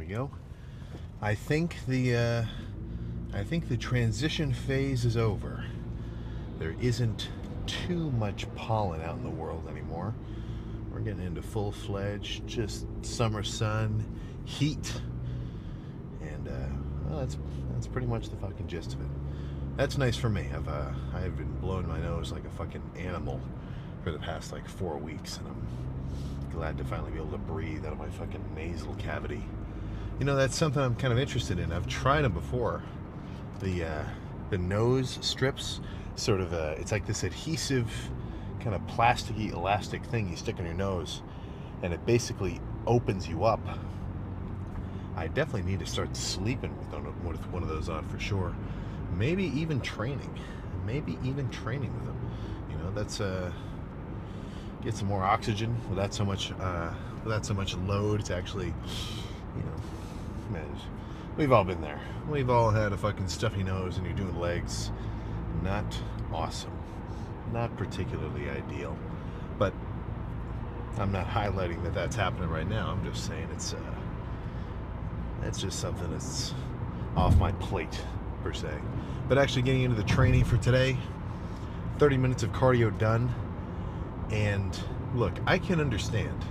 we go. I think the transition phase is over. There isn't too much pollen out in the world anymore. We're getting into full-fledged, just summer sun, heat, and well, that's pretty much the fucking gist of it. That's nice for me. I've been blowing my nose like a fucking animal for the past like 4 weeks, and I'm glad to finally be able to breathe out of my fucking nasal cavity. You know, that's something I'm kind of interested in. I've tried them before. The nose strips, sort of it's like this adhesive, kind of plasticky, elastic thing you stick on your nose, and it basically opens you up. I definitely need to start sleeping with one of those on for sure. Maybe even training. Maybe even training with them. You know, that's get some more oxygen without so much load to actually, you know, manage. We've all been there. We've all had a fucking stuffy nose and you're doing legs. Not awesome. Not particularly ideal. But I'm not highlighting that that's happening right now. I'm just saying it's just something that's off my plate, per se. But actually getting into the training for today, 30 minutes of cardio done. And look, I can understand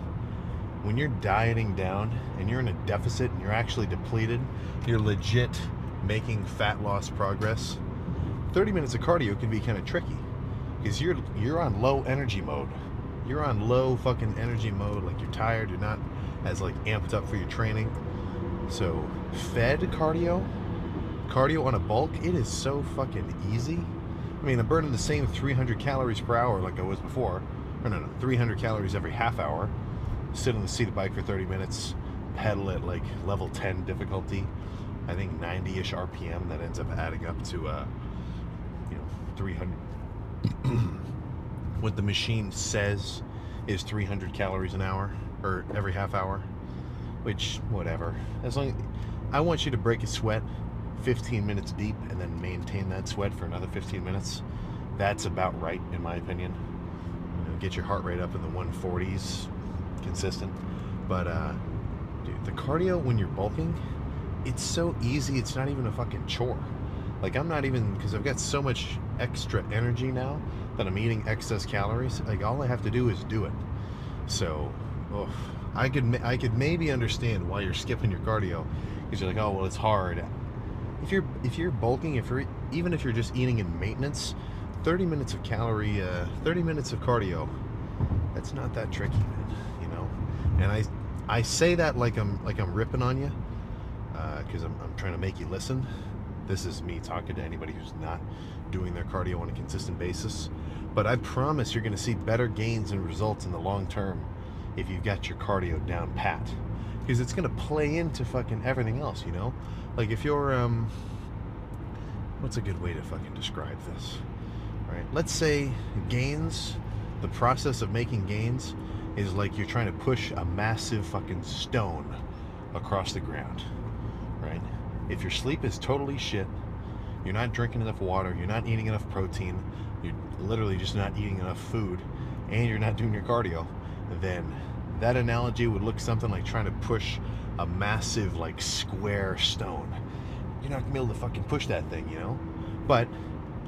when you're dieting down and you're in a deficit and you're actually depleted, you're legit making fat loss progress. 30 minutes of cardio can be kind of tricky because you're on low energy mode. You're on low fucking energy mode, like you're tired, you're not as like amped up for your training. So fed cardio on a bulk, it is so fucking easy. I mean, I'm burning the same 300 calories per hour like I was before. Or no, 300 calories every half hour. Sit on the seat of the bike for 30 minutes, pedal at like level 10 difficulty. I think 90-ish RPM. That ends up adding up to, 300. What the machine says is 300 calories an hour, or every half hour. Which, whatever. As long as I want you to break a sweat 15 minutes deep and then maintain that sweat for another 15 minutes. That's about right, in my opinion. Get your heart rate up in the 140s, consistent. But dude, the cardio when you're bulking, it's so easy. It's not even a fucking chore. Like, I'm not even, because I've got so much extra energy now that I'm eating excess calories. Like, all I have to do is do it. So, I could maybe understand why you're skipping your cardio, because you're like, oh well, it's hard. If you're bulking, even if you're just eating in maintenance, 30 minutes of cardio, that's not that tricky, man, you know? And I say that like I'm ripping on you, because I'm trying to make you listen. This is me talking to anybody who's not doing their cardio on a consistent basis. But I promise you're going to see better gains and results in the long term if you've got your cardio down pat. Because it's going to play into fucking everything else, you know? Like if you're, what's a good way to fucking describe this? Right. Let's say gains, the process of making gains is like you're trying to push a massive fucking stone across the ground, right? If your sleep is totally shit, you're not drinking enough water, you're not eating enough protein, you're literally just not eating enough food, and you're not doing your cardio, then that analogy would look something like trying to push a massive like square stone. You're not gonna be able to fucking push that thing, you know? But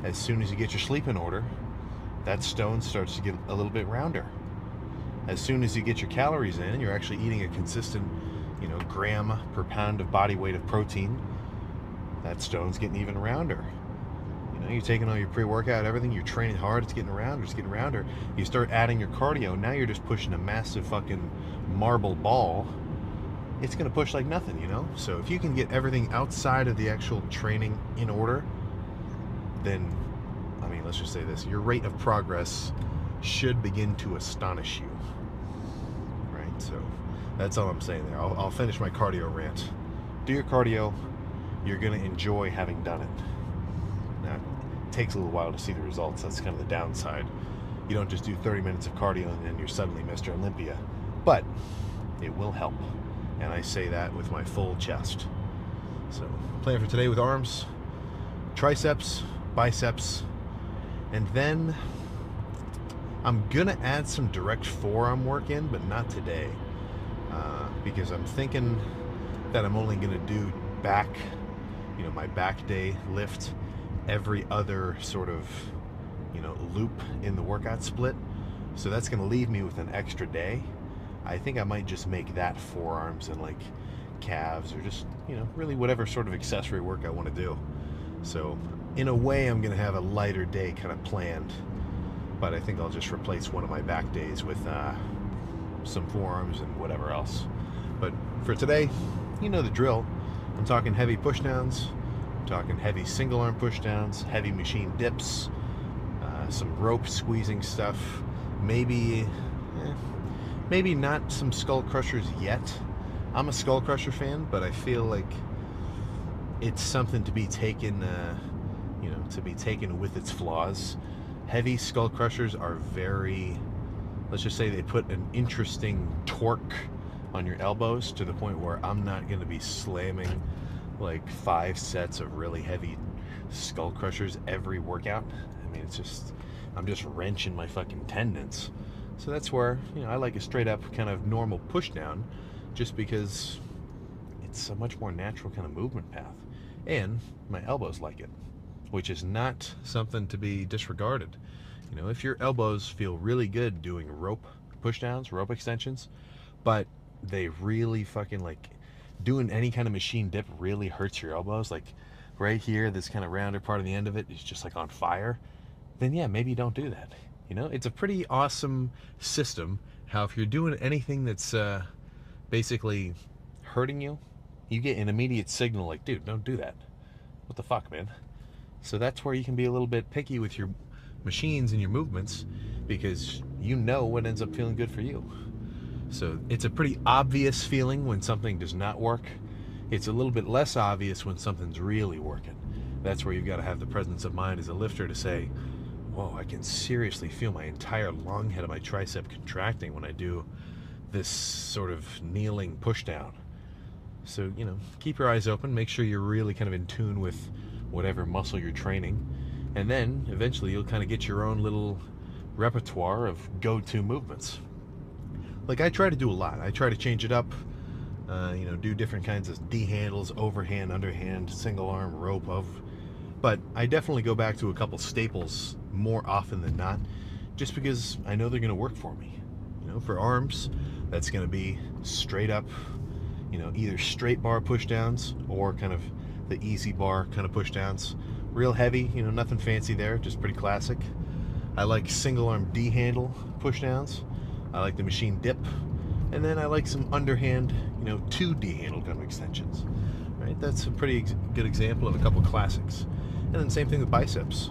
as soon as you get your sleep in order, that stone starts to get a little bit rounder. As soon as you get your calories in, you're actually eating a consistent, gram per pound of body weight of protein, that stone's getting even rounder. You're taking all your pre-workout, everything, you're training hard, it's getting rounder. You start adding your cardio, now you're just pushing a massive fucking marble ball. It's going to push like nothing, So if you can get everything outside of the actual training in order, then, let's just say this, your rate of progress should begin to astonish you, right? So that's all I'm saying there. I'll finish my cardio rant. Do your cardio. You're going to enjoy having done it. Now, it takes a little while to see the results. That's kind of the downside. You don't just do 30 minutes of cardio and then you're suddenly Mr. Olympia. But it will help. And I say that with my full chest. So, plan for today with arms, triceps, biceps, and then I'm gonna add some direct forearm work in, but not today, because I'm thinking that I'm only gonna do back, my back day lift every other sort of, loop in the workout split. So that's gonna leave me with an extra day. I think I might just make that forearms and like calves, or just, really whatever sort of accessory work I want to do. So in a way, I'm gonna have a lighter day kind of planned, but I think I'll just replace one of my back days with some forearms and whatever else. But for today, the drill. I'm talking heavy pushdowns, I'm talking heavy single arm pushdowns, heavy machine dips, some rope squeezing stuff, maybe not some skull crushers yet. I'm a skull crusher fan, but I feel like it's something to be taken, with its flaws. Heavy skull crushers are very, let's just say they put an interesting torque on your elbows to the point where I'm not going to be slamming like 5 sets of really heavy skull crushers every workout. I mean, I'm just wrenching my fucking tendons. So that's where, I like a straight up kind of normal push down, just because it's a much more natural kind of movement path. And my elbows like it, which is not something to be disregarded. If your elbows feel really good doing rope pushdowns, rope extensions, but they really fucking like doing any kind of machine dip really hurts your elbows, like right here, this kind of rounder part of the end of it is just like on fire, then yeah, maybe don't do that. It's a pretty awesome system how if you're doing anything that's basically hurting you, you get an immediate signal like, dude, don't do that. What the fuck, man? So that's where you can be a little bit picky with your machines and your movements, because what ends up feeling good for you. So it's a pretty obvious feeling when something does not work. It's a little bit less obvious when something's really working. That's where you've got to have the presence of mind as a lifter to say, whoa, I can seriously feel my entire long head of my tricep contracting when I do this sort of kneeling push down. So, keep your eyes open, make sure you're really kind of in tune with whatever muscle you're training, and then eventually you'll kind of get your own little repertoire of go-to movements. Like, I try to do a lot. I try to change it up, do different kinds of D handles, overhand, underhand, single arm, rope, but I definitely go back to a couple staples more often than not, just because I know they're going to work for me. For arms, that's going to be straight up, either straight bar push downs or kind of the easy bar kind of push downs. Real heavy, nothing fancy there, just pretty classic. I like single arm D handle push downs. I like the machine dip, and then I like some underhand, 2D handle kind of extensions, right? That's a pretty good example of a couple classics. And then same thing with biceps.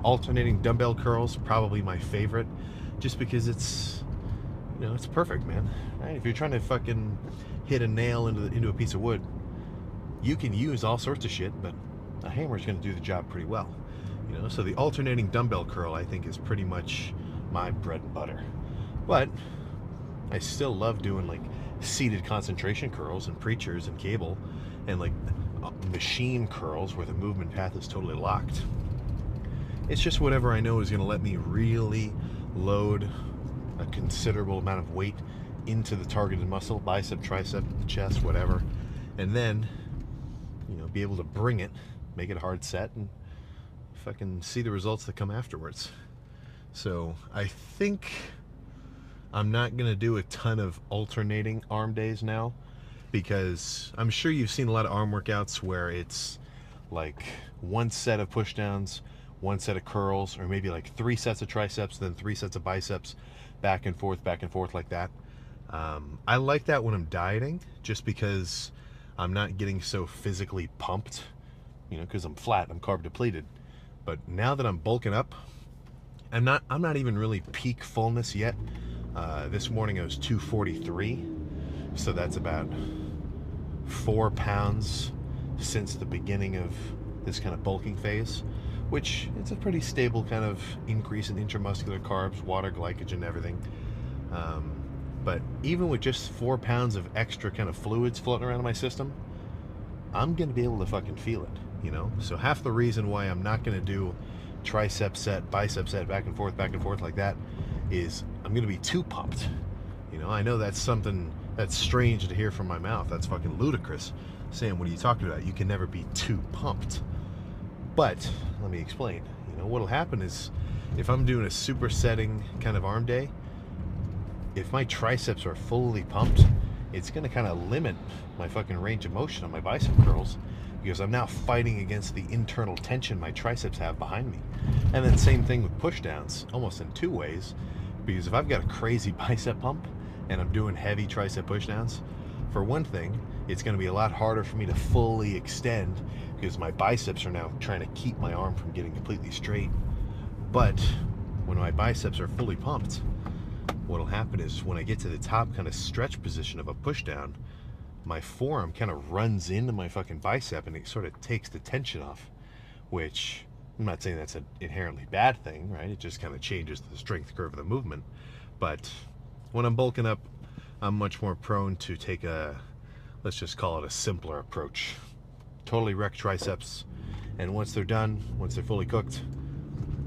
Alternating dumbbell curls, probably my favorite, just because it's perfect, man. Right? If you're trying to fucking hit a nail into a piece of wood, you can use all sorts of shit, but a hammer's going to do the job pretty well. So the alternating dumbbell curl, I think, is pretty much my bread and butter. But I still love doing like seated concentration curls and preachers and cable, and like machine curls where the movement path is totally locked. It's just whatever I know is going to let me really load a considerable amount of weight into the targeted muscle, bicep, tricep, chest, whatever, and then be able to bring it, make it a hard set, and fucking see the results that come afterwards. So I think I'm not going to do a ton of alternating arm days now, because I'm sure you've seen a lot of arm workouts where it's like one set of push downs, one set of curls, or maybe like 3 sets of triceps, then 3 sets of biceps, back and forth like that. I like that when I'm dieting, just because I'm not getting so physically pumped, because I'm flat, I'm carb depleted. But now that I'm bulking up, I'm not even really peak fullness yet. This morning I was 243, so that's about 4 pounds since the beginning of this kind of bulking phase, which it's a pretty stable kind of increase in intramuscular carbs, water, glycogen, everything. But even with just 4 pounds of extra kind of fluids floating around in my system, I'm going to be able to fucking feel it, So half the reason why I'm not going to do tricep set, bicep set, back and forth like that, is I'm going to be too pumped. I know that's something That's strange to hear from my mouth. That's fucking ludicrous. Sam, what are you talking about? You can never be too pumped. But let me explain. You know, what'll happen is if I'm doing a supersetting kind of arm day, if my triceps are fully pumped, it's going to kind of limit my fucking range of motion on my bicep curls because I'm now fighting against the internal tension my triceps have behind me. And then same thing with push downs, almost in two ways, because if I've got a crazy bicep pump and I'm doing heavy tricep push downs, for one thing, it's going to be a lot harder for me to fully extend because my biceps are now trying to keep my arm from getting completely straight. But when my biceps are fully pumped, what'll happen is when I get to the top kind of stretch position of a push down, my forearm kind of runs into my fucking bicep and it sort of takes the tension off, which I'm not saying that's an inherently bad thing, right? It just kind of changes the strength curve of the movement. But when I'm bulking up, I'm much more prone to take a, let's just call it a simpler approach. Totally wreck triceps, and once they're done, once they're fully cooked,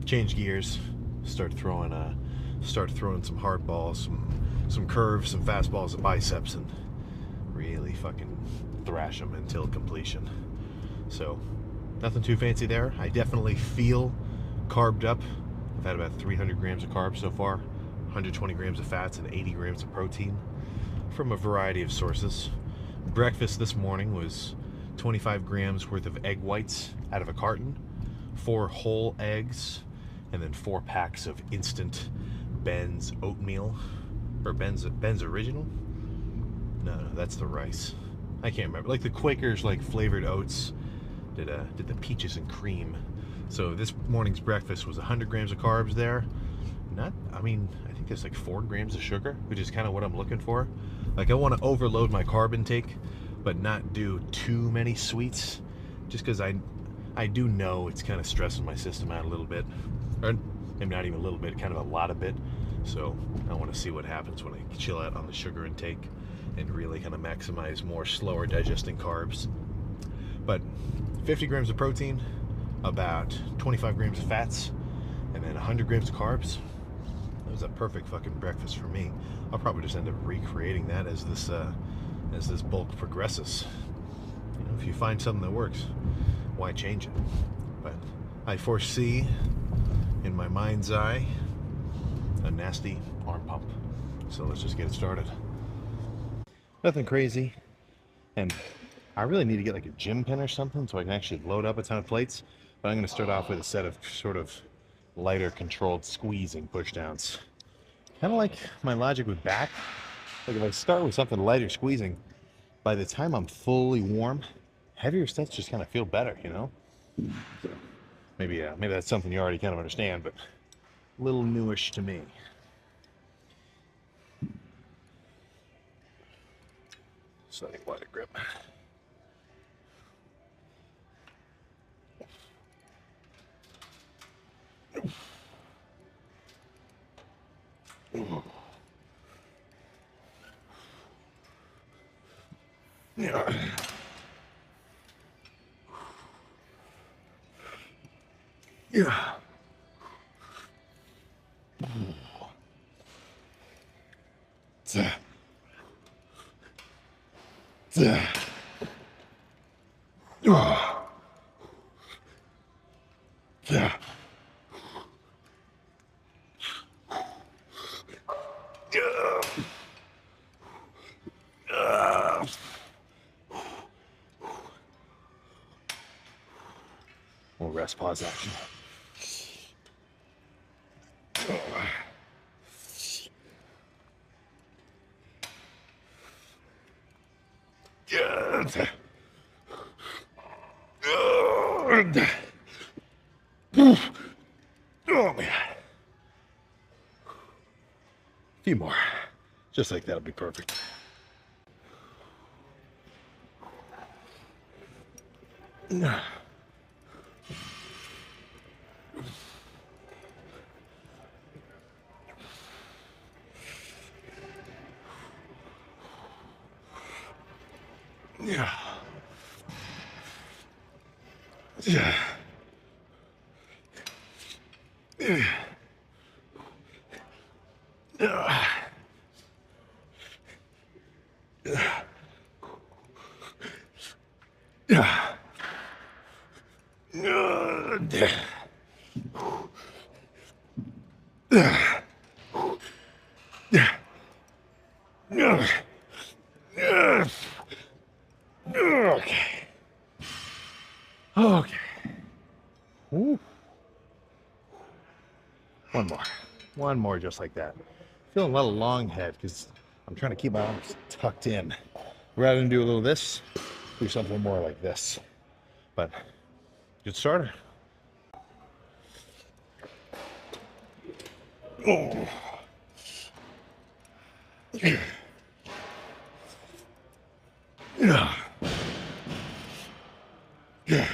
change gears, start throwing some hard balls, some curves, some fastballs at biceps, and really fucking thrash them until completion. So nothing too fancy there. I definitely feel carbed up. I've had about 300 grams of carbs so far, 120 grams of fats, and 80 grams of protein from a variety of sources. Breakfast this morning was 25 grams worth of egg whites out of a carton, 4 whole eggs, and then 4 packs of instant Ben's oatmeal, or Ben's Original. No, that's the rice. I can't remember. Like the Quakers, like flavored oats, did the peaches and cream. So this morning's breakfast was 100 grams of carbs there. I think there's like 4 grams of sugar, which is kind of what I'm looking for. Like I want to overload my carb intake, but not do too many sweets, just because I do know it's kind of stressing my system out a little bit, or maybe not even a little bit, kind of a lot of bit. So I want to see what happens when I chill out on the sugar intake and really kind of maximize more slower digesting carbs. But 50 grams of protein, about 25 grams of fats, and then 100 grams of carbs. That was a perfect fucking breakfast for me. I'll probably just end up recreating that as this bulk progresses. You know, if you find something that works, why change it? But I foresee in my mind's eye a nasty arm pump. So let's just get it started. Nothing crazy. And I really need to get like a gym pen or something so I can actually load up a ton of plates. But I'm going to start off with a set of sort of lighter controlled squeezing push downs. Kind of like my logic with back. Like if I start with something lighter squeezing, by the time I'm fully warm, heavier sets just kind of feel better, you know? So maybe that's something you already kind of understand, but a little newish to me. Slightly wider grip. Yeah. Yeah. More rest pause action. Oh man. A few more. Just like that'll be perfect. Yeah. Yeah. Yeah. Okay. Ooh. One more. One more just like that. Feeling a little long head because I'm trying to keep my arms tucked in. Rather than do a little this, do something more like this. But good starter. Oh. Yeah. Yeah. Yeah.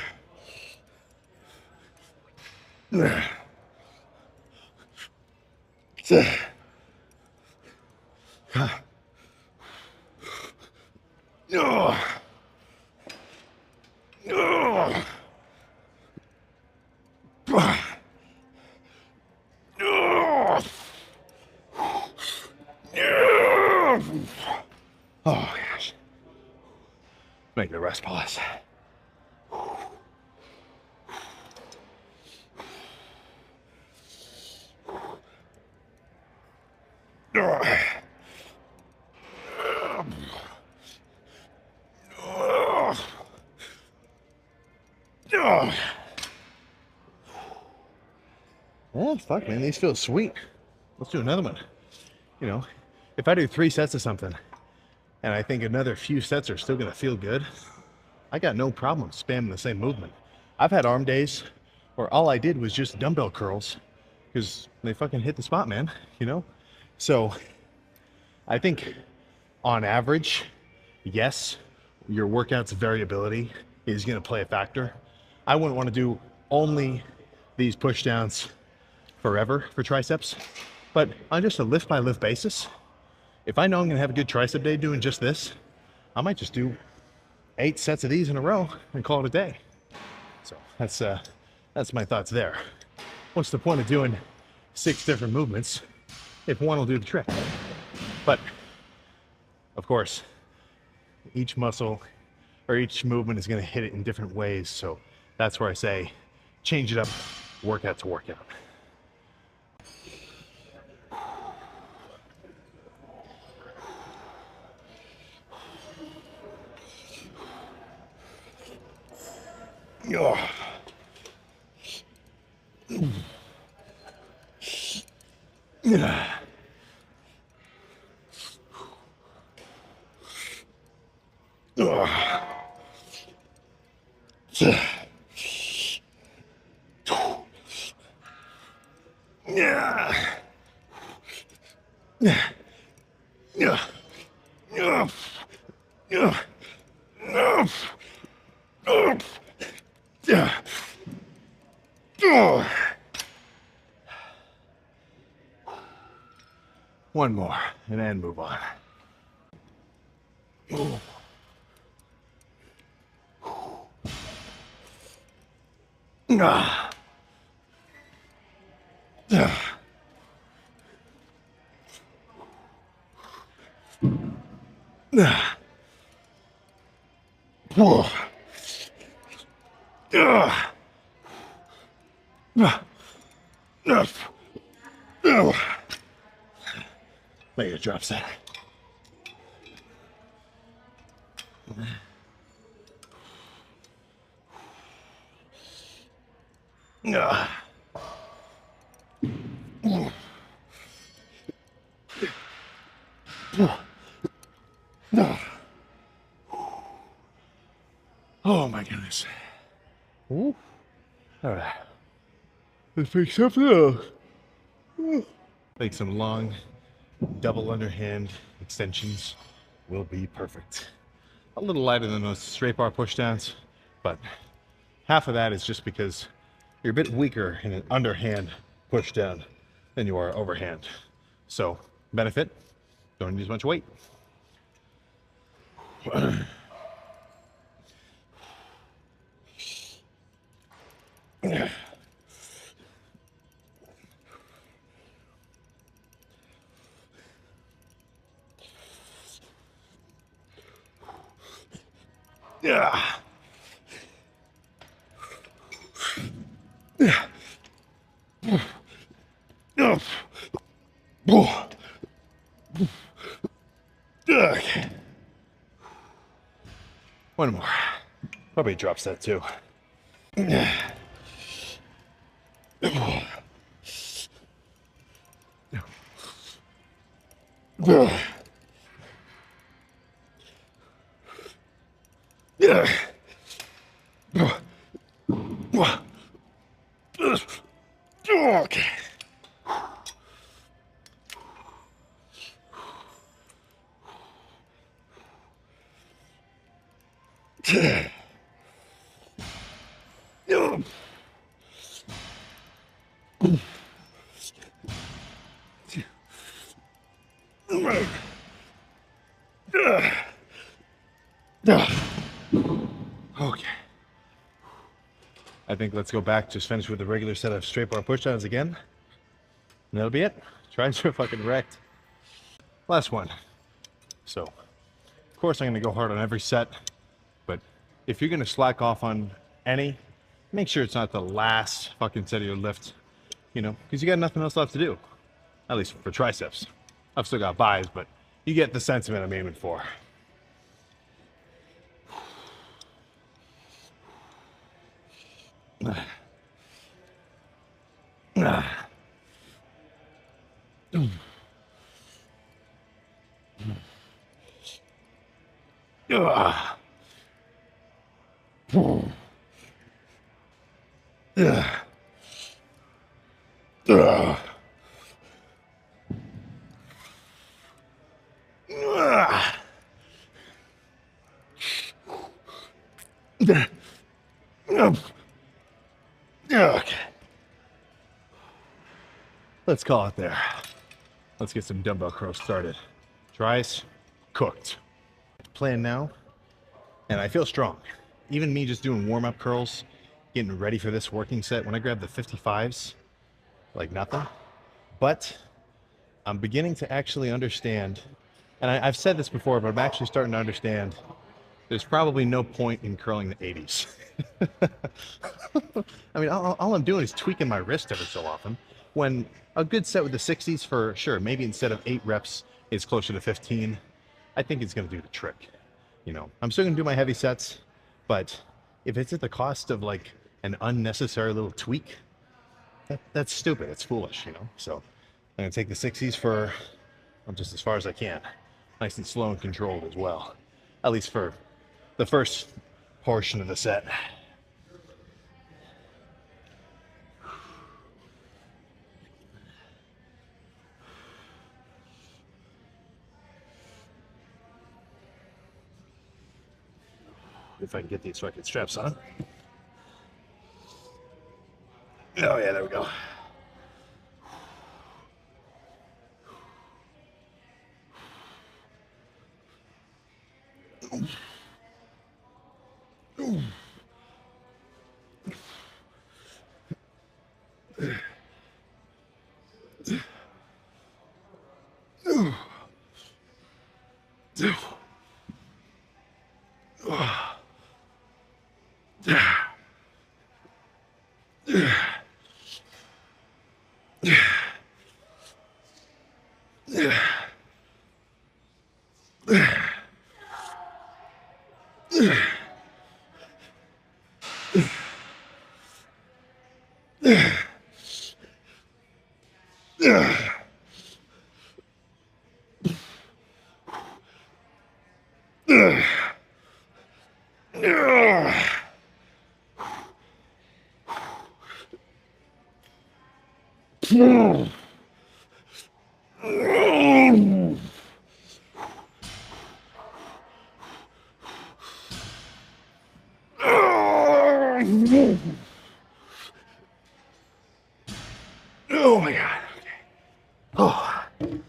Yeah. Oh gosh. Make the rest pause. Oh, fuck, man. These feel sweet. Let's do another one. You know, if I do 3 sets of something and I think another few sets are still going to feel good, I got no problem spamming the same movement. I've had arm days where all I did was just dumbbell curls because they fucking hit the spot, man, you know? So I think on average, yes, your workout's variability is going to play a factor. I wouldn't want to do only these push downs forever for triceps, but on just a lift by lift basis, if I know I'm going to have a good tricep day doing just this, I might just do 8 sets of these in a row and call it a day. So that's my thoughts there. What's the point of doing 6 different movements if one will do the trick? But of course, each muscle or each movement is going to hit it in different ways. So that's where I say change it up, workout to workout. Yeah. Yeah. One more and then move on. Make a drop set. Oh my goodness. Ooh. All right. Let's pick something else. Make some long double underhand extensions will be perfect. A little lighter than those straight bar pushdowns, but half of that is just because you're a bit weaker in an underhand pushdown than you are overhand. So benefit, don't use much weight. Yeah. Okay. One more. Probably drops that too. Okay. Okay. I think let's go back, just finish with the regular set of straight bar pushdowns again. And that'll be it. Tries are fucking wrecked. Last one. So, of course I'm going to go hard on every set, but if you're going to slack off on any, make sure it's not the last fucking set of your lift, you know, because you got nothing else left to do. At least for triceps. I've still got buys, but you get the sentiment I'm aiming for. Okay. Let's call it there. Let's get some dumbbell curls started. Tries, cooked. Plan now, and I feel strong. Even me just doing warm-up curls, getting ready for this working set, when I grab the 55s, like nothing. But I'm beginning to actually understand, and I've said this before, but I'm actually starting to understand there's probably no point in curling the 80s. I mean, all I'm doing is tweaking my wrist every so often. When a good set with the 60s, for sure, maybe instead of 8 reps, it's closer to 15. I think it's going to do the trick. You know, I'm still going to do my heavy sets, but if it's at the cost of like an unnecessary little tweak, that's stupid. It's foolish, you know? So I'm going to take the 60s for just as far as I can. Nice and slow and controlled as well. At least for the first portion of the set. If I can get these fucking straps on. Oh yeah, there we go. Oh my God. Okay.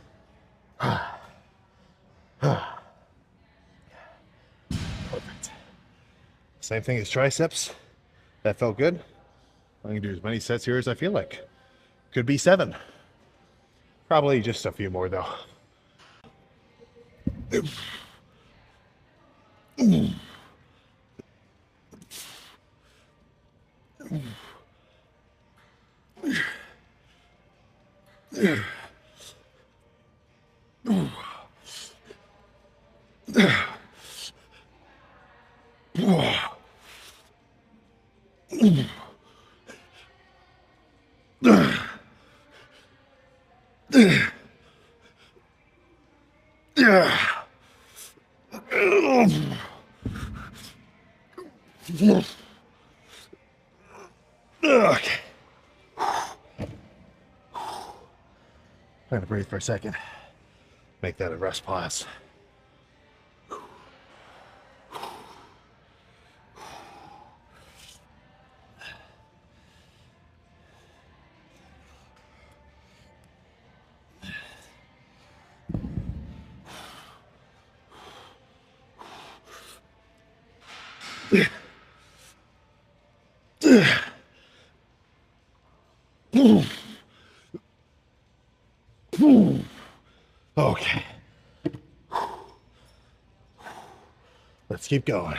Perfect. Same thing as triceps. That felt good. I'm gonna do as many sets here as I feel like. Could be 7. Probably just a few more though. Okay. I'm gonna breathe for a second. Make that a rest pause. Okay. Let's keep going.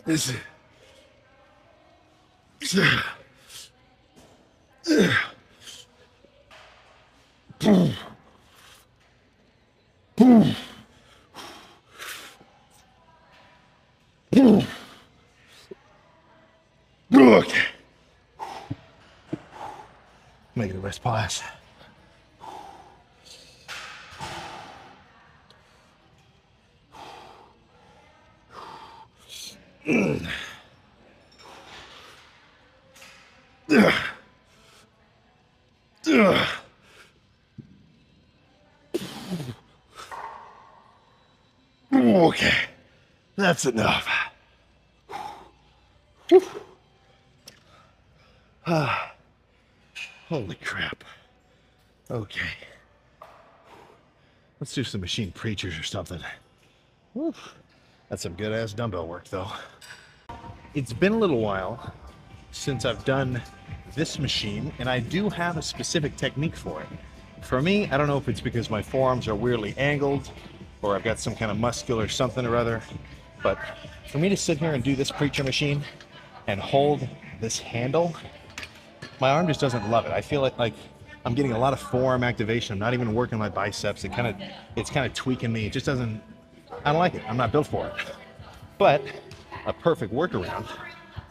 This okay. Make it a rest pause. Okay, that's enough. Holy crap. Okay. Let's do some machine preachers or something. Whew. That's some good ass dumbbell work though. It's been a little while since I've done this machine, and I do have a specific technique for it. For me, I don't know if it's because my forearms are weirdly angled or I've got some kind of muscular something or other, but for me to sit here and do this preacher machine and hold this handle, my arm just doesn't love it. I feel like I'm getting a lot of forearm activation. I'm not even working my biceps. It's kind of tweaking me. It just doesn't, I don't like it. I'm not built for it. But a perfect workaround,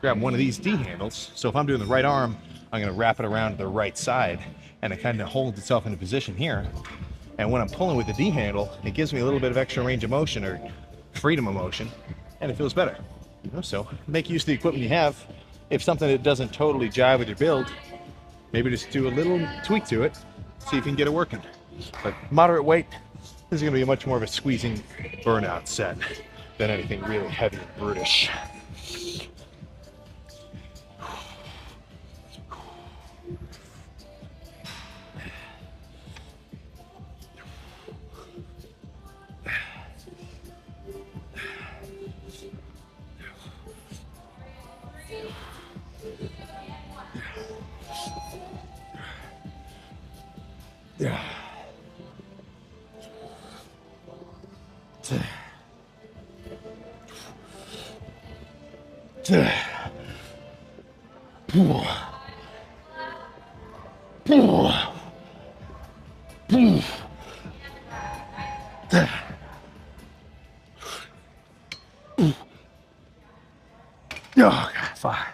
grab one of these D handles. So if I'm doing the right arm, I'm going to wrap it around the right side, and it kind of holds itself in a position here. And when I'm pulling with the D handle, it gives me a little bit of extra range of motion or freedom of motion, and it feels better. You know, so make use of the equipment you have. If something that doesn't totally jive with your build, maybe just do a little tweak to it, see if you can get it working. But moderate weight, this is going to be much more of a squeezing burnout set than anything really heavy and brutish. Yeah. Oh, God, fine.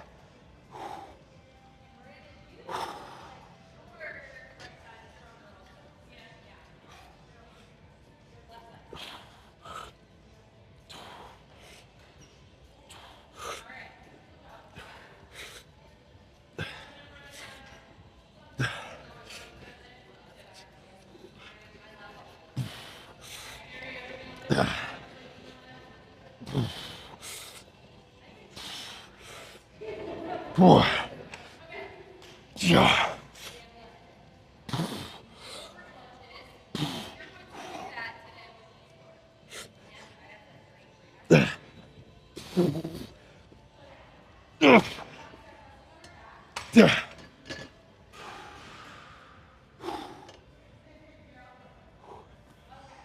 Yeah.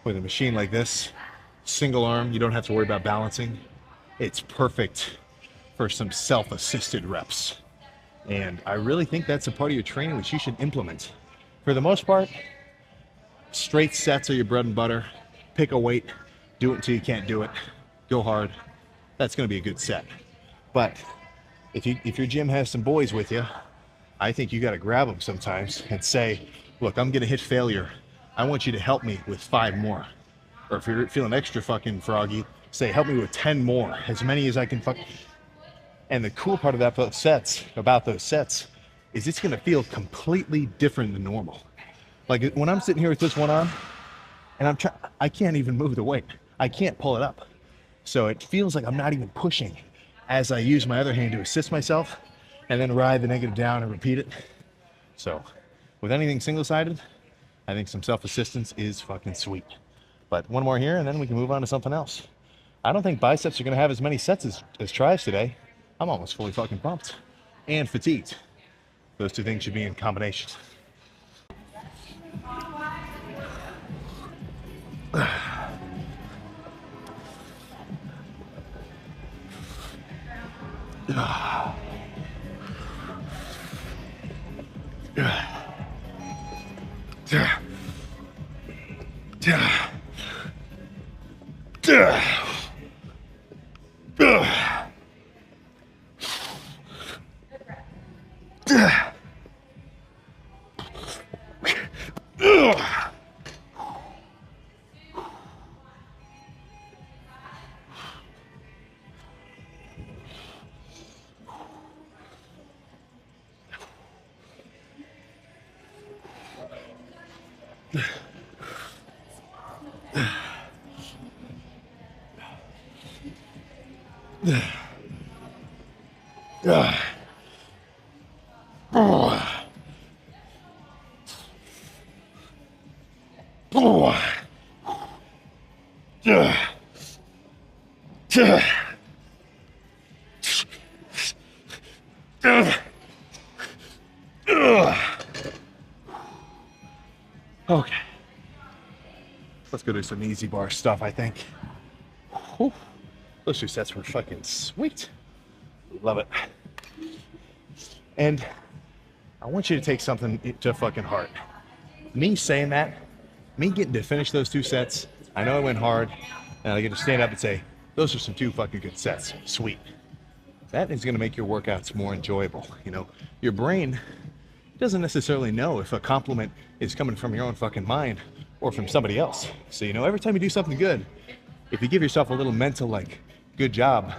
with a machine like this, single arm, you don't have to worry about balancing. It's perfect for some self-assisted reps. And I really think that's a part of your training which you should implement. For the most part, straight sets are your bread and butter. Pick a weight, do it until you can't do it. Go hard. That's going to be a good set. But if your gym has some boys with you, I think you got to grab them sometimes and say, look, I'm going to hit failure. I want you to help me with 5 more. Or if you're feeling extra fucking froggy, say, help me with 10 more, as many as I can fuck. And the cool part about those sets is it's going to feel completely different than normal. Like when I'm sitting here with this one on and I can't even move the weight. I can't pull it up. So it feels like I'm not even pushing as I use my other hand to assist myself and then ride the negative down and repeat it. So with anything single-sided, I think some self-assistance is fucking sweet. But one more here and then we can move on to something else. I don't think biceps are going to have as many sets as tris today. I'm almost fully fucking pumped and fatigued. Those two things should be in combination. Okay, let's go do some easy bar stuff, I think. Whew. Those 2 sets were fucking sweet. Love it. And I want you to take something to fucking heart. Me saying that, me getting to finish those 2 sets, I know I went hard, and I get to stand up and say, those are some 2 fucking good sets. Sweet. That is going to make your workouts more enjoyable. You know, your brain doesn't necessarily know if a compliment is coming from your own fucking mind or from somebody else. So, you know, every time you do something good, if you give yourself a little mental, like, good job,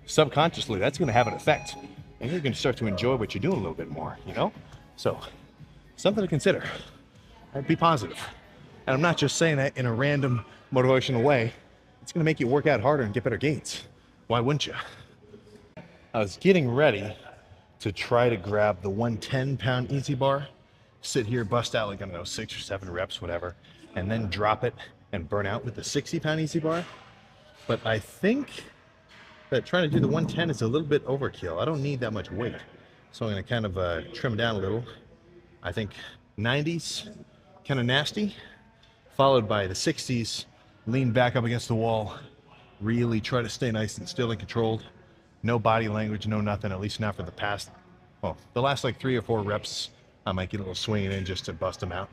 subconsciously, that's going to have an effect. And you're going to start to enjoy what you're doing a little bit more, you know? So, something to consider. Be positive. And I'm not just saying that in a random motivational way. It's going to make you work out harder and get better gains. Why wouldn't you? I was getting ready to try to grab the 110-pound easy bar, sit here, bust out like, I don't know, 6 or 7 reps, whatever, and then drop it and burn out with the 60-pound easy bar. But I think that trying to do the 110 is a little bit overkill. I don't need that much weight. So I'm going to kind of trim down a little. I think 90s, kind of nasty, followed by the 60s, lean back up against the wall, really try to stay nice and still and controlled. No body language, no nothing, at least not for the last like 3 or 4 reps, I might get a little swinging in just to bust them out.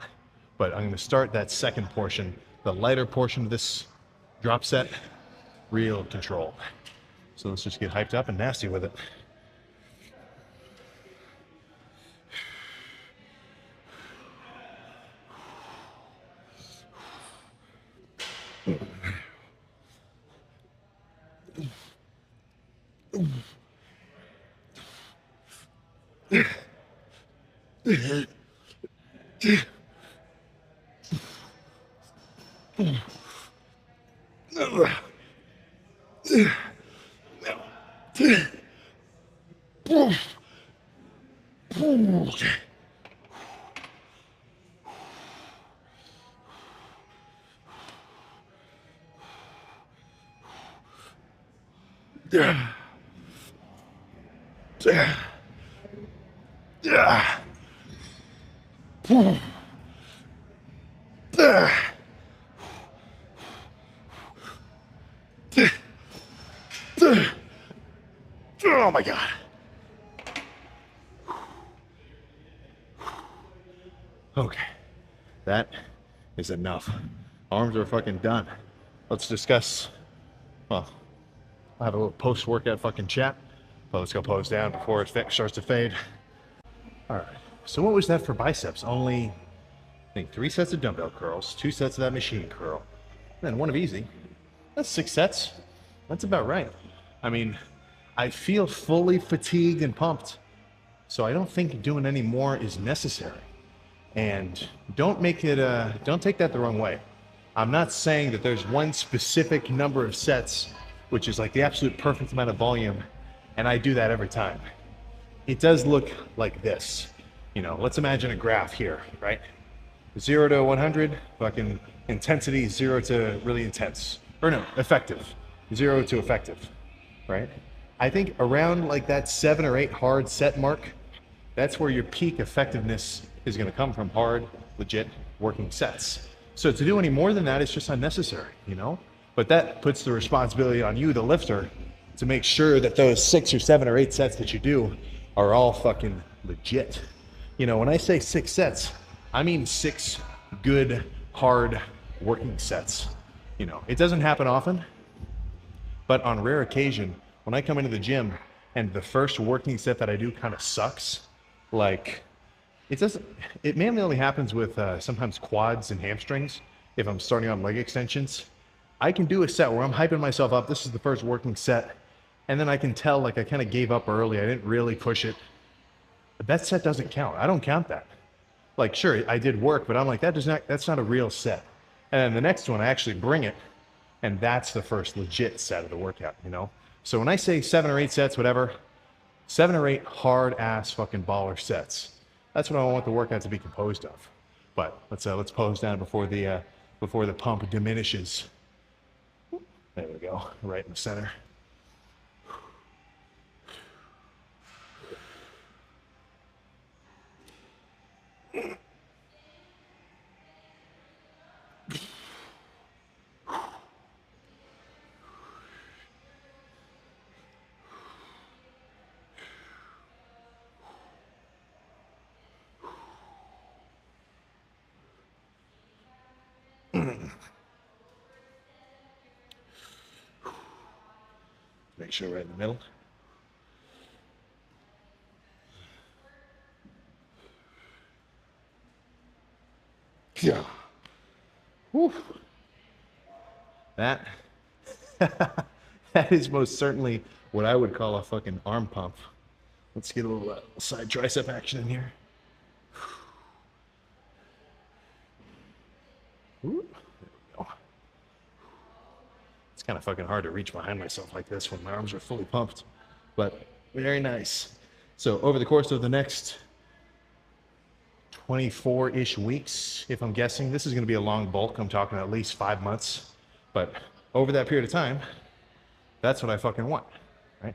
But I'm going to start that second portion, the lighter portion of this drop set, real control. So let's just get hyped up and nasty with it. my God. Okay, that is enough. Arms are fucking done. Let's discuss, well, I'll have a little post-workout fucking chat, but let's go pose down before it starts to fade. All right, so what was that for biceps? Only, I think 3 sets of dumbbell curls, 2 sets of that machine curl, and then 1 of easy. That's 6 sets. That's about right. I mean, I feel fully fatigued and pumped, so I don't think doing any more is necessary. And don't make it, don't take that the wrong way. I'm not saying that there's one specific number of sets, which is like the absolute perfect amount of volume, and I do that every time. It does look like this. You know, let's imagine a graph here, right? 0 to 100, fucking intensity, 0 to really intense. Or no, effective. 0 to effective, right? I think around like that 7 or 8 hard set mark, that's where your peak effectiveness is going to come from, hard, legit working sets. So to do any more than that, it's just unnecessary, you know? But that puts the responsibility on you, the lifter, to make sure that those 6 or 7 or 8 sets that you do are all fucking legit. You know, when I say 6 sets, I mean 6 good, hard working sets. You know, it doesn't happen often, but on rare occasion, when I come into the gym and the first working set that I do kind of sucks, like, it mainly only happens with sometimes quads and hamstrings. If I'm starting on leg extensions, I can do a set where I'm hyping myself up. This is the first working set. And then I can tell like I kind of gave up early. I didn't really push it. But that set doesn't count. I don't count that. Like, sure, I did work, but I'm like, that's not a real set. And then the next one, I actually bring it. And that's the first legit set of the workout, you know? So when I say 7 or 8 sets, whatever, 7 or 8 hard ass fucking baller sets. That's what I want the workout to be composed of. But let's pose down before the pump diminishes. There we go, right in the center. Make sure right in the middle. Yeah. Whew. That that is most certainly what I would call a fucking arm pump. Let's get a little side tricep action in here. Ooh, there we go. It's kind of fucking hard to reach behind myself like this when my arms are fully pumped, but very nice. So over the course of the next 24-ish weeks, if I'm guessing, this is going to be a long bulk. I'm talking at least 5 months, but over that period of time, that's what I fucking want, right?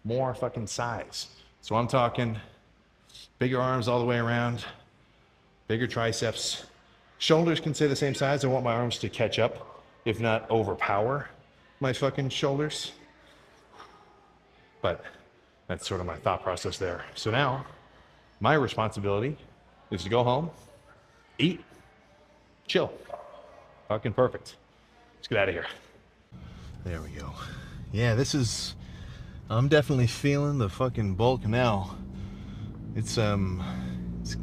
More fucking size. So I'm talking bigger arms all the way around, bigger triceps. Shoulders can stay the same size. I want my arms to catch up, if not overpower my fucking shoulders. But that's sort of my thought process there. So now my responsibility is to go home, eat, chill. Fucking perfect. Let's get out of here. There we go. Yeah, I'm definitely feeling the fucking bulk now. It's kind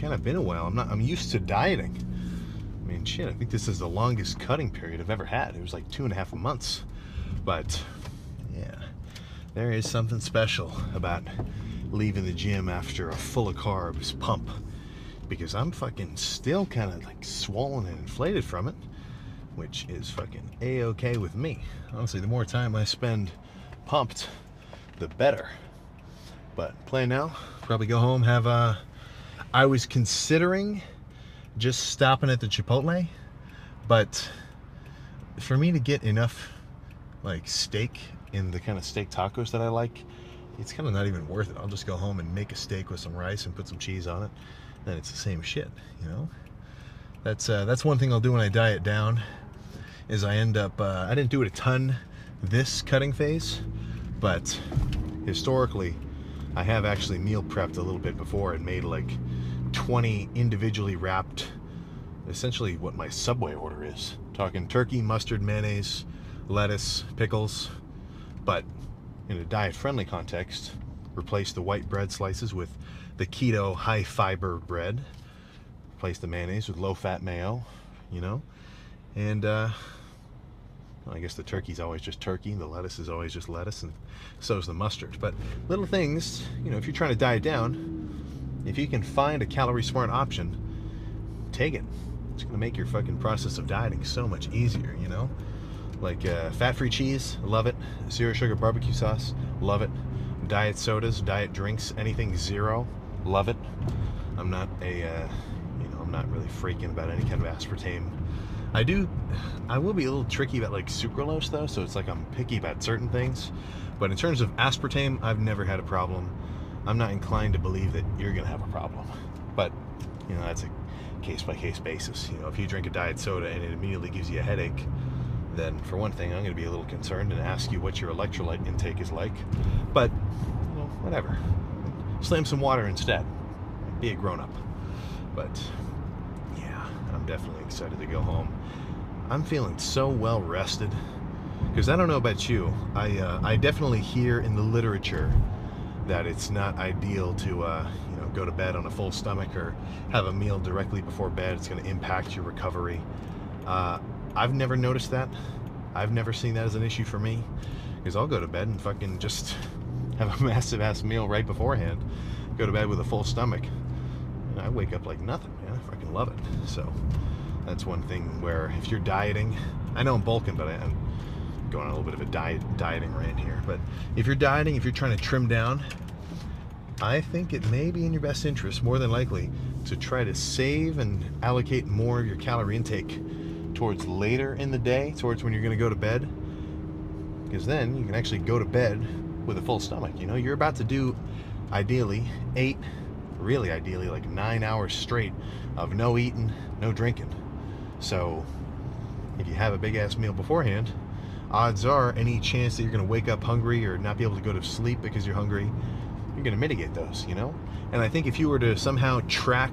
of been a while. I'm used to dieting. I mean, shit, I think this is the longest cutting period I've ever had. It was like 2.5 months. But yeah, there is something special about leaving the gym after a full of carbs pump, because I'm fucking still kind of like swollen and inflated from it, which is fucking a-okay with me. Honestly, the more time I spend pumped, the better. But plan now, probably go home, have I was considering just stopping at the Chipotle, but for me to get enough like steak in the kind of steak tacos that I like, it's kind of not even worth it. I'll just go home and make a steak with some rice and put some cheese on it, then it's the same shit, you know? That's one thing I'll do when I diet down, is I end up, I didn't do it a ton this cutting phase, but historically, I have actually meal prepped a little bit before and made like 20 individually wrapped, essentially what my Subway order is. Talking turkey, mustard, mayonnaise, lettuce, pickles. But in a diet-friendly context, replace the white bread slices with the keto high-fiber bread. Replace the mayonnaise with low-fat mayo, you know. And well, I guess the turkey's always just turkey, the lettuce is always just lettuce, and so is the mustard. But little things, you know, if you're trying to diet down, if you can find a calorie-smart option, take it. It's going to make your fucking process of dieting so much easier, you know? Like fat-free cheese, love it. Zero sugar barbecue sauce, love it. Diet sodas, diet drinks, anything zero, love it. I'm not a, you know, I'm not really freaking about any kind of aspartame. I will be a little tricky about like sucralose though, so it's like I'm picky about certain things. But in terms of aspartame, I've never had a problem. I'm not inclined to believe that you're going to have a problem. But, you know, that's a case-by-case basis. You know, if you drink a diet soda and it immediately gives you a headache, then for one thing, I'm going to be a little concerned and ask you what your electrolyte intake is like. But, you know, whatever. Slam some water instead. Be a grown-up. But, yeah, I'm definitely excited to go home. I'm feeling so well rested. Because I don't know about you, I definitely hear in the literature that it's not ideal to, you know, go to bed on a full stomach or have a meal directly before bed. It's going to impact your recovery. I've never noticed that. I've never seen that as an issue for me. Because I'll go to bed and fucking just have a massive ass meal right beforehand. Go to bed with a full stomach. And I wake up like nothing, man. I fucking love it. So that's one thing where if you're dieting, I know I'm bulking, but I'm going on a little bit of a dieting rant here. But if you're dieting, if you're trying to trim down, I think it may be in your best interest, more than likely, to try to save and allocate more of your calorie intake towards later in the day, towards when you're going to go to bed, because then you can actually go to bed with a full stomach. You know, you're about to do ideally 8, really ideally like 9 hours straight of no eating, no drinking. So if you have a big ass meal beforehand, odds are any chance that you're going to wake up hungry or not be able to go to sleep because you're hungry, you're going to mitigate those, you know? And I think if you were to somehow track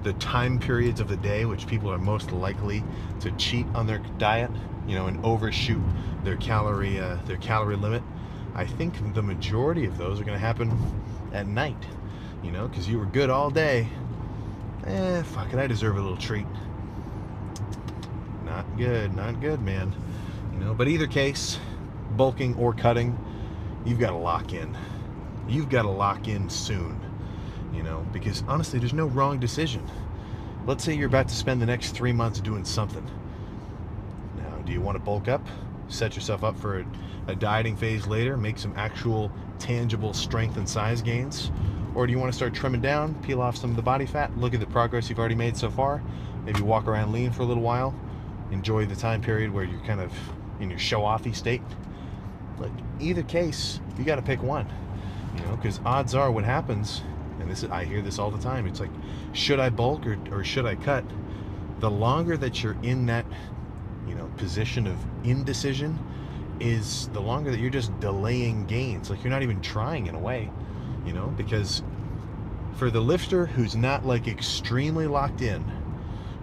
the time periods of the day which people are most likely to cheat on their diet, you know, and overshoot their calorie limit, I think the majority of those are going to happen at night, you know, because you were good all day. Fuck it, I deserve a little treat. Not good, man. You know, but either case, bulking or cutting, you've got to lock in. You've got to lock in soon, you know, because honestly, there's no wrong decision. Let's say you're about to spend the next 3 months doing something. Now, do you want to bulk up, set yourself up for a dieting phase later, make some actual tangible strength and size gains? Or do you want to start trimming down, peel off some of the body fat, look at the progress you've already made so far, maybe walk around lean for a little while, enjoy the time period where you're kind of in your show-offy state? Like, either case, you got to pick one, you know, because odds are what happens, and this is, I hear this all the time, it's like, should I bulk or should I cut? The longer that you're in that, you know, position of indecision, is the longer that you're just delaying gains. Like, you're not even trying in a way, you know, because for the lifter who's not like extremely locked in,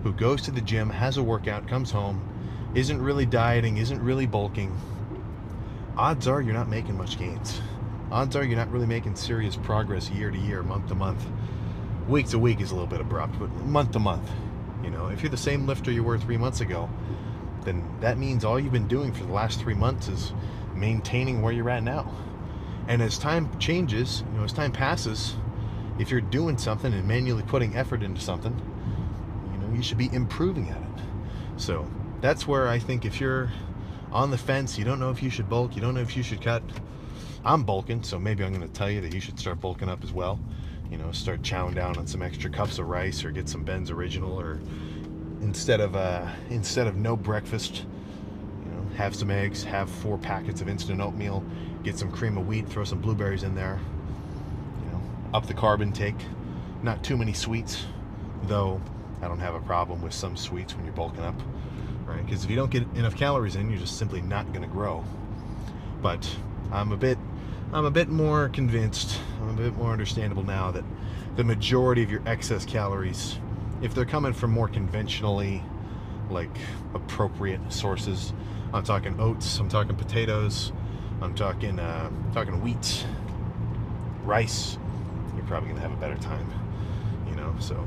who goes to the gym, has a workout, comes home, isn't really dieting, isn't really bulking, odds are you're not making much gains. Odds are you're not really making serious progress year to year, month to month. Week to week is a little bit abrupt, but month to month. You know, if you're the same lifter you were 3 months ago, then that means all you've been doing for the last 3 months is maintaining where you're at now. And as time changes, you know, as time passes, if you're doing something and manually putting effort into something, you know, you should be improving at it. So that's where I think if you're on the fence, you don't know if you should bulk, you don't know if you should cut. I'm bulking, so maybe I'm going to tell you that you should start bulking up as well. You know, start chowing down on some extra cups of rice, or get some Ben's Original, or instead of no breakfast, you know, have some eggs, have 4 packets of instant oatmeal, get some cream of wheat, throw some blueberries in there. You know, up the carb intake. Not too many sweets, though I don't have a problem with some sweets when you're bulking up, right? Because if you don't get enough calories in, you're just simply not going to grow. But I'm a bit I'm a bit more convinced, I'm a bit more understandable now that the majority of your excess calories, if they're coming from more conventionally, like, appropriate sources, I'm talking oats, I'm talking potatoes, I'm talking wheat, rice, you're probably going to have a better time, you know. So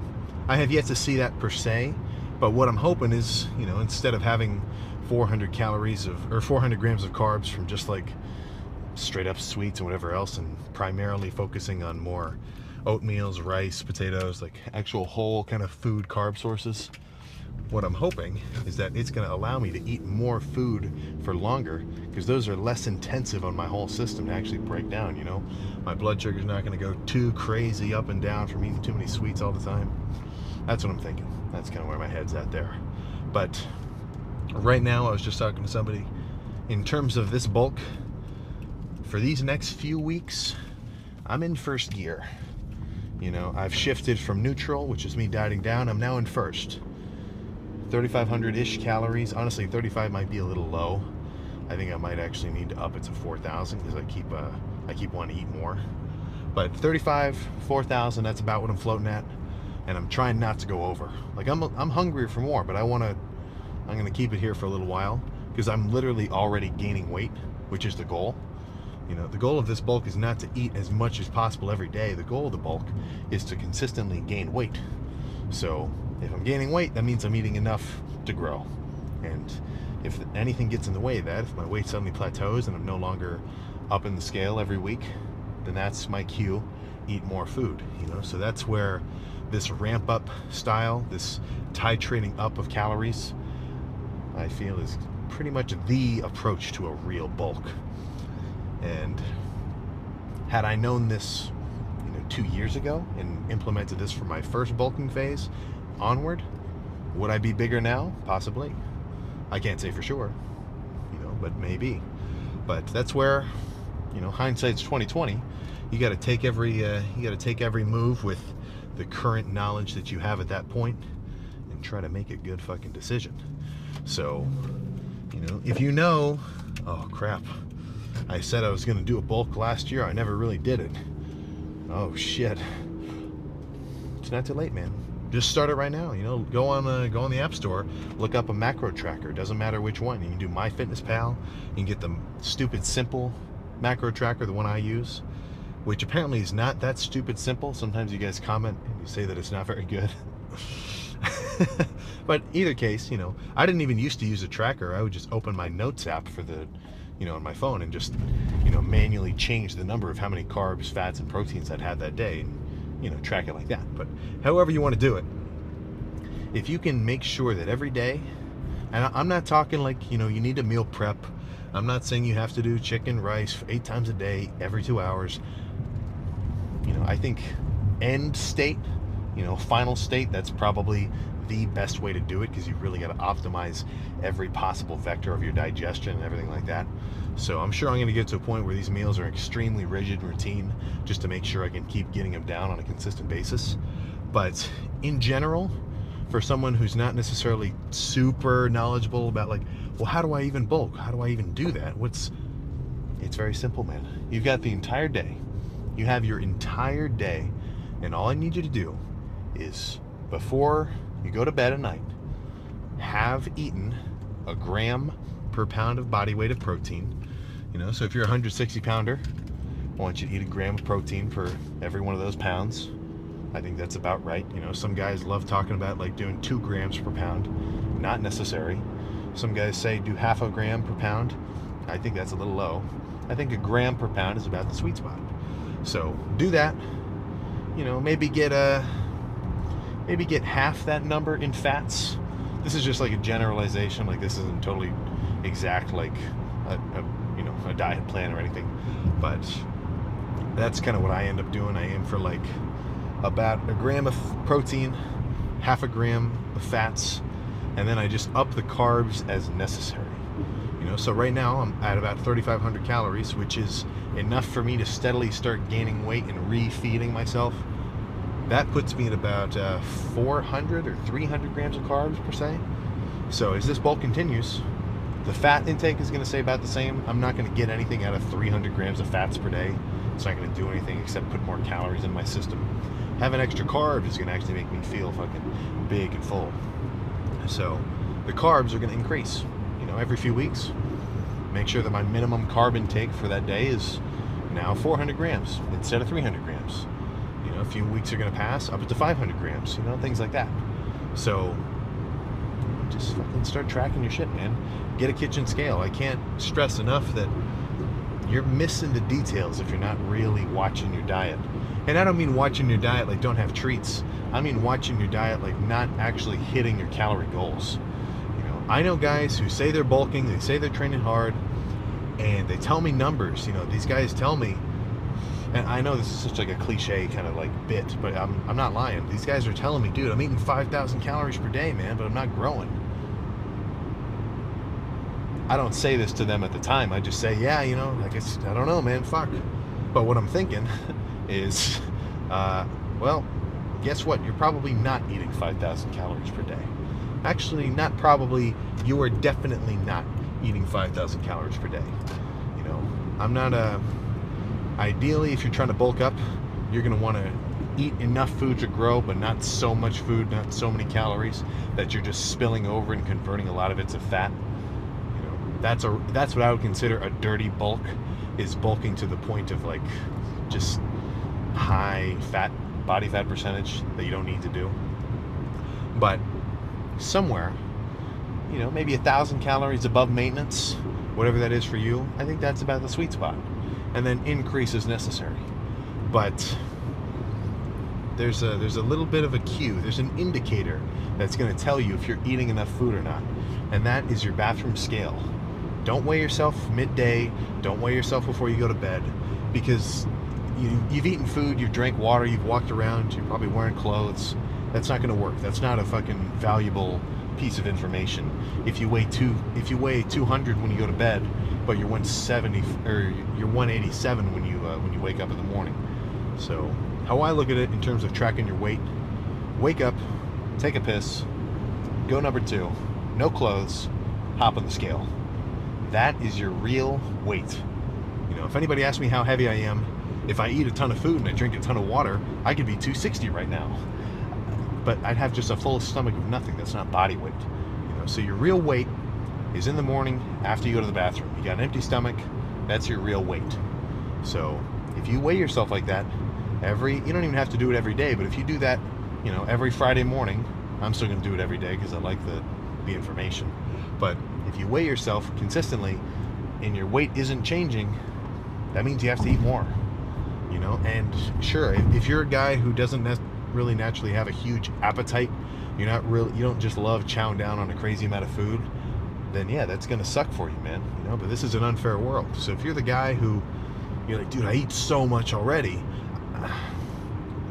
I have yet to see that per se, but what I'm hoping is, you know, instead of having 400 calories of, or 400 grams of carbs from just like straight up sweets and whatever else, and primarily focusing on more oatmeals, rice, potatoes, like actual whole kind of food carb sources, what I'm hoping is that it's going to allow me to eat more food for longer, because those are less intensive on my whole system to actually break down, you know. My blood sugar's not going to go too crazy up and down from eating too many sweets all the time. That's what I'm thinking. That's kind of where my head's at there. But right now, I was just talking to somebody, in terms of this bulk, for these next few weeks, I'm in first gear. You know, I've shifted from neutral, which is me dieting down. I'm now in first. 3,500-ish calories. Honestly, 35 might be a little low. I think I might actually need to up it to 4,000, because I keep wanting to eat more. But 35, 4,000, that's about what I'm floating at, and I'm trying not to go over. Like, I'm hungry for more, but I'm gonna keep it here for a little while, because I'm literally already gaining weight, which is the goal. You know, the goal of this bulk is not to eat as much as possible every day. The goal of the bulk is to consistently gain weight. So if I'm gaining weight, that means I'm eating enough to grow. And if anything gets in the way of that, if my weight suddenly plateaus and I'm no longer up in the scale every week, then that's my cue, eat more food, you know. So that's where this ramp up style, this titrating up of calories, I feel is pretty much the approach to a real bulk. And had I known this, you know, 2 years ago and implemented this for my first bulking phase onward, would I be bigger now? Possibly. I can't say for sure, you know, but maybe. But that's where, you know, hindsight's 2020. You got to take every move with the current knowledge that you have at that point and try to make a good fucking decision. So, you know, if you know, oh crap, I said I was going to do a bulk last year. I never really did it. Oh shit. It's not too late, man. Just start it right now. You know, go on the App Store, look up a macro tracker. Doesn't matter which one. You can do MyFitnessPal. You can get the stupid simple macro tracker, the one I use, which apparently is not that stupid simple. Sometimes you guys comment and you say that it's not very good. But either case, you know, I didn't even used to use a tracker. I would just open my Notes app for the, you know, on my phone, and just, you know, manually change the number of how many carbs, fats, and proteins I'd had that day, and, you know, track it like that. But however you want to do it, if you can make sure that every day, and I'm not talking like, you know, you need to meal prep. I'm not saying you have to do chicken, rice 8 times a day, every 2 hours. You know, I think end state, you know, final state, that's probably the best way to do it, because you really got to optimize every possible vector of your digestion and everything like that. So I'm sure I'm going to get to a point where these meals are extremely rigid routine, just to make sure I can keep getting them down on a consistent basis. But in general, for someone who's not necessarily super knowledgeable about, like, well, how do I even bulk? How do I even do that? It's very simple, man. You've got the entire day. You have your entire day, and all I need you to do is, before you go to bed at night, have eaten a gram per pound of body weight of protein. You know, so if you're a 160 pounder, I want you to eat a gram of protein for every one of those pounds. I think that's about right. You know, some guys love talking about like doing 2 grams per pound. Not necessary. Some guys say do half a gram per pound. I think that's a little low. I think a gram per pound is about the sweet spot. So do that. You know, maybe get half that number in fats. This is just like a generalization. Like, this isn't totally exact, like a diet plan or anything. But that's kind of what I end up doing. I aim for like about a gram of protein, half a gram of fats, and then I just up the carbs as necessary. You know, so right now I'm at about 3,500 calories, which is enough for me to steadily start gaining weight and refeeding myself. That puts me at about 400 or 300 grams of carbs per se. So as this bulk continues, The fat intake is going to stay about the same. I'm not going to get anything out of 300 grams of fats per day. It's not going to do anything except put more calories in my system. Having extra carbs is going to actually make me feel fucking big and full. So the carbs are going to increase, you know, every few weeks. Make sure that my minimum carb intake for that day is now 400 grams instead of 300 grams. You know, a few weeks are going to pass up to 500 grams, you know, things like that. So just fucking start tracking your shit, man. Get a kitchen scale. I can't stress enough that you're missing the details if you're not really watching your diet. And I don't mean watching your diet like don't have treats. I mean watching your diet like not actually hitting your calorie goals. You know, I know guys who say they're bulking, they say they're training hard, and they tell me numbers. You know, these guys tell me, and I know this is such like a cliche kind of like bit, but I'm not lying. These guys are telling me, dude, I'm eating 5,000 calories per day, man, but I'm not growing. I don't say this to them at the time. I just say, yeah, you know, I guess, I don't know, man, fuck. But what I'm thinking is, well, guess what? You're probably not eating 5,000 calories per day. Actually, not probably, you are definitely not eating 5,000 calories per day. You know, I'm not ideally, if you're trying to bulk up, you're going to want to eat enough food to grow, but not so much food, not so many calories that you're just spilling over and converting a lot of it to fat. That's what I would consider a dirty bulk, is bulking to the point of like just high fat, body fat percentage that you don't need to do. But somewhere, you know, maybe 1,000 calories above maintenance, whatever that is for you, I think that's about the sweet spot. And then increase is necessary. But there's a little bit of a cue, there's an indicator that's going to tell you if you're eating enough food or not. And that is your bathroom scale. Don't weigh yourself midday. Don't weigh yourself before you go to bed, because you've eaten food, you've drank water, you've walked around, you're probably wearing clothes. That's not going to work. That's not a fucking valuable piece of information. If you weigh 200 when you go to bed, but you're 170 or you're 187 when you wake up in the morning. So how I look at it in terms of tracking your weight: wake up, take a piss, go number 2, no clothes, hop on the scale. That is your real weight. You know, if anybody asks me how heavy I am, if I eat a ton of food and I drink a ton of water, I could be 260 right now. But I'd have just a full stomach of nothing. That's not body weight. You know, so your real weight is in the morning after you go to the bathroom. You got an empty stomach, that's your real weight. So if you weigh yourself like that you don't even have to do it every day, but if you do that, you know, every Friday morning, I'm still going to do it every day because I like the information. But if you weigh yourself consistently and your weight isn't changing, that means you have to eat more, you know. And sure, if you're a guy who doesn't really naturally have a huge appetite, you don't just love chowing down on a crazy amount of food, then yeah, that's gonna suck for you, man. You know, but this is an unfair world. So if you're the guy who you're like, dude, I eat so much already,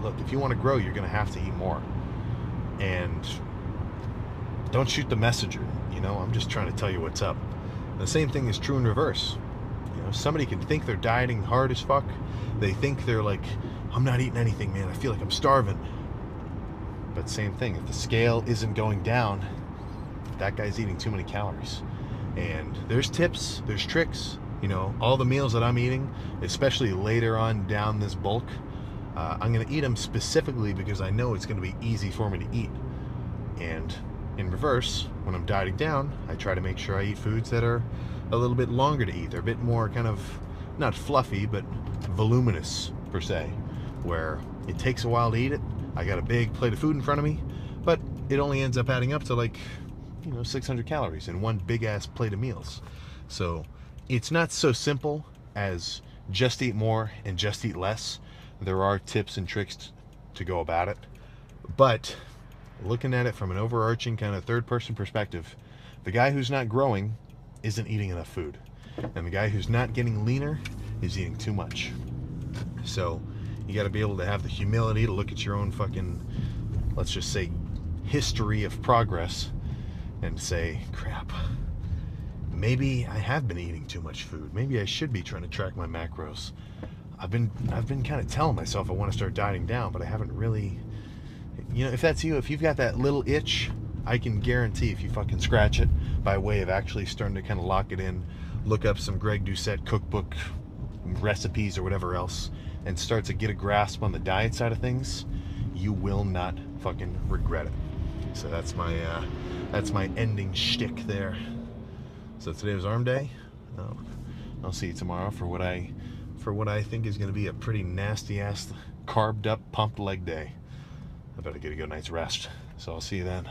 look, if you want to grow, you're gonna have to eat more. And don't shoot the messenger. You know, I'm just trying to tell you what's up. The same thing is true in reverse. You know, somebody can think they're dieting hard as fuck. They think they're like, I'm not eating anything, man. I feel like I'm starving. But same thing, if the scale isn't going down, that guy's eating too many calories. And there's tips, there's tricks. You know, all the meals that I'm eating, especially later on down this bulk, I'm going to eat them specifically because I know it's going to be easy for me to eat. And in reverse, when I'm dieting down, I try to make sure I eat foods that are a little bit longer to eat. They're a bit more kind of, not fluffy, but voluminous, per se, where it takes a while to eat it. I got a big plate of food in front of me, but it only ends up adding up to like, you know, 600 calories in one big-ass plate of meals. So it's not so simple as just eat more and just eat less. There are tips and tricks to go about it. But looking at it from an overarching kind of third-person perspective, the guy who's not growing isn't eating enough food. And the guy who's not getting leaner is eating too much. So you got to be able to have the humility to look at your own fucking, let's just say, history of progress and say, crap, maybe I have been eating too much food. Maybe I should be trying to track my macros. I've been kind of telling myself I want to start dieting down, but I haven't really. You know, if that's you, if you've got that little itch I can guarantee if you fucking scratch it by way of actually starting to kind of lock it in, look up some Greg Doucette cookbook recipes or whatever else, and start to get a grasp on the diet side of things, you will not fucking regret it. So that's my ending shtick there. So today was arm day. I'll see you tomorrow for what I think is going to be a pretty nasty ass, carved up, pumped leg day. I better get a good night's rest. So I'll see you then.